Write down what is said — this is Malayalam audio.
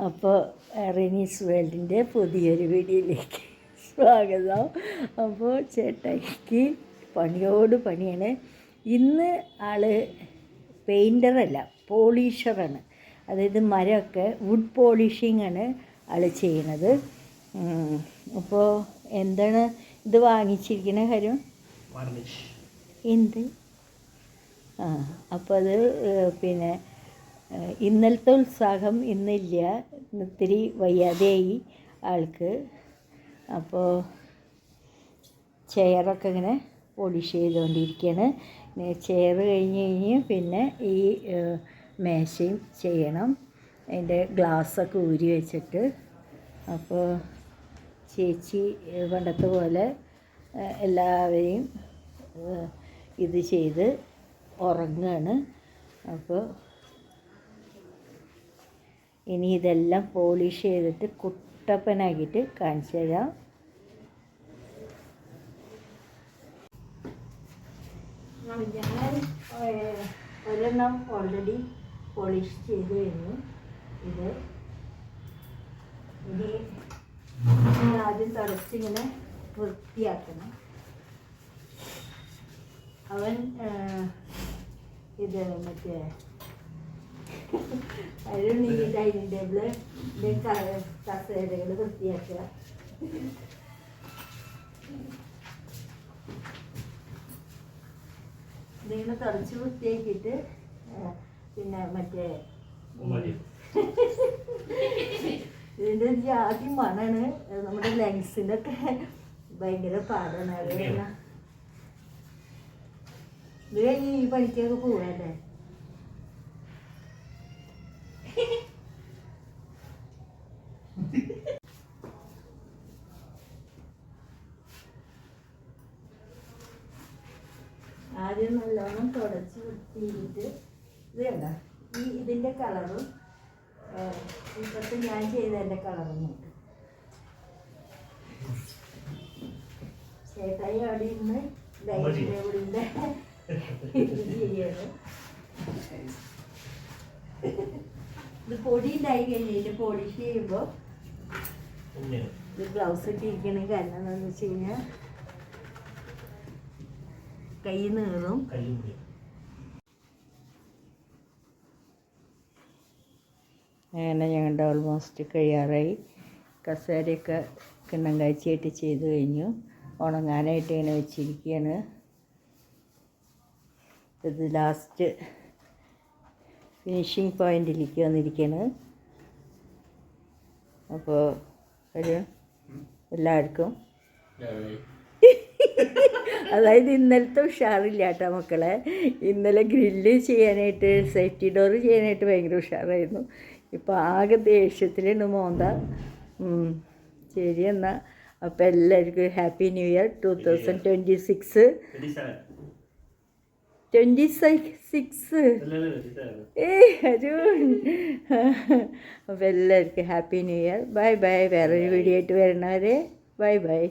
അപ്പോൾ റിനീസ് വേൾഡിൻ്റെ പുതിയൊരു വീഡിയോയിലേക്ക് സ്വാഗതം. അപ്പോൾ ചേട്ടായിക്ക് പണിയോട് പണിയാണ്. ഇന്ന് ആൾ പെയിൻറ്ററല്ല, പോളിഷറാണ്. അതായത് മരമൊക്കെ വുഡ് പോളിഷിംഗ് ആണ് ആൾ ചെയ്യണത്. അപ്പോൾ എന്താണ് ഇത് വാങ്ങിച്ചിരിക്കുന്ന കാര്യം? എന്ത്? അപ്പോൾ അത് പിന്നെ ഇന്നലത്തെ ഉത്സാഹം ഇന്നില്ല, ഇത്തിരി വയ്യാതെയായി ആൾക്ക്. അപ്പോൾ ചെയറൊക്കെ ഇങ്ങനെ പോളിഷ് ചെയ്തുകൊണ്ടിരിക്കുകയാണ്. ചെയർ കഴിഞ്ഞ് പിന്നെ ഈ മേശയും ചെയ്യണം, അതിൻ്റെ ഗ്ലാസ്സൊക്കെ ഊരി വെച്ചിട്ട്. അപ്പോൾ ചേച്ചി പണ്ടത്തെ പോലെ എല്ലാവരെയും ഇത് ചെയ്ത് ഉറങ്ങുകയാണ്. അപ്പോൾ ഇനി ഇതെല്ലാം പോളിഷ് ചെയ്തിട്ട് കുട്ടപ്പനാക്കിയിട്ട് കാണിച്ചു തരാം. ഞാൻ ഒരെണ്ണം ഓൾറെഡി പോളിഷ് ചെയ്ത് കഴിഞ്ഞു. ഇത് ഇനി ആദ്യം തുടച്ചിങ്ങനെ വൃത്തിയാക്കണം. അവൻ ഇത് മറ്റേ അതിന് ഈ ഡൈനിങ് ടേബിള് കസേരകൾ വൃത്തിയാക്കുക. ഇതിങ്ങനെ തുടച്ച് വൃത്തിയാക്കിയിട്ട് പിന്നെ മറ്റേ ഇതിൻ്റെ ജാതി മണാണ്. നമ്മുടെ ലെങ്സിനൊക്കെ ഭയങ്കര പാടാണ്. അത് ഇത് കഴിഞ്ഞ് ഈ പണിക്കൊക്കെ പോവാല്ലേ. ആദ്യം നല്ലോണം തുടച്ച് വൃത്തിയിട്ട് ഇത് കണ്ട ഇതിൻ്റെ കളറും ഇപ്പോഴത്തെ ഞാൻ ചെയ്തതിൻ്റെ കളറും ഉണ്ട്. ചേട്ടായി അവിടെ ഇരുന്ന് ഡൈനിങ് ടേബിളിൻ്റെ ഇത് ചെയ്യാണ്. ഇത് പൊടി ഉണ്ടായി കഴിഞ്ഞിട്ട് പോളിഷ് ചെയ്യുമ്പോൾ ഇത് ഗ്ലൗസ് ഇട്ടിരിക്കണ കാരണം എന്താണെന്ന് വെച്ച് കഴിഞ്ഞാൽ കൈ നീറും. അങ്ങനെ ഞങ്ങളുടെ ഓൾമോസ്റ്റ് കഴിയാറായി. കസേരയൊക്കെ കിണ്ണം കാഴ്ചയായിട്ട് ചെയ്ത് കഴിഞ്ഞു. ഉണങ്ങാനായിട്ട് ഇങ്ങനെ വെച്ചിരിക്കുകയാണ്. ഇത് ലാസ്റ്റ് ഫിനിഷിങ് പോയിന്റിലേക്ക് വന്നിരിക്കുകയാണ്. അപ്പോൾ ഒരു എല്ലാവർക്കും അതായത് ഇന്നലത്തെ ഉഷാറില്ല കേട്ടോ മക്കളെ. ഇന്നലെ ഗ്രില്ല് ചെയ്യാനായിട്ട് സേഫ്റ്റി ഡോർ ചെയ്യാനായിട്ട് ഭയങ്കര ഉഷാറായിരുന്നു. ഇപ്പോൾ ആകെ ദേഷ്യത്തിലാണ് മോന്ത. ശരി എന്നാൽ അപ്പോൾ എല്ലാവർക്കും ഹാപ്പി ന്യൂ ഇയർ 2026. 26 അരുൺ. അപ്പോൾ എല്ലാവർക്കും happy new year. Bye bye. വേറൊരു വീഡിയോ ആയിട്ട് വരണവരെ ബൈ ബൈ.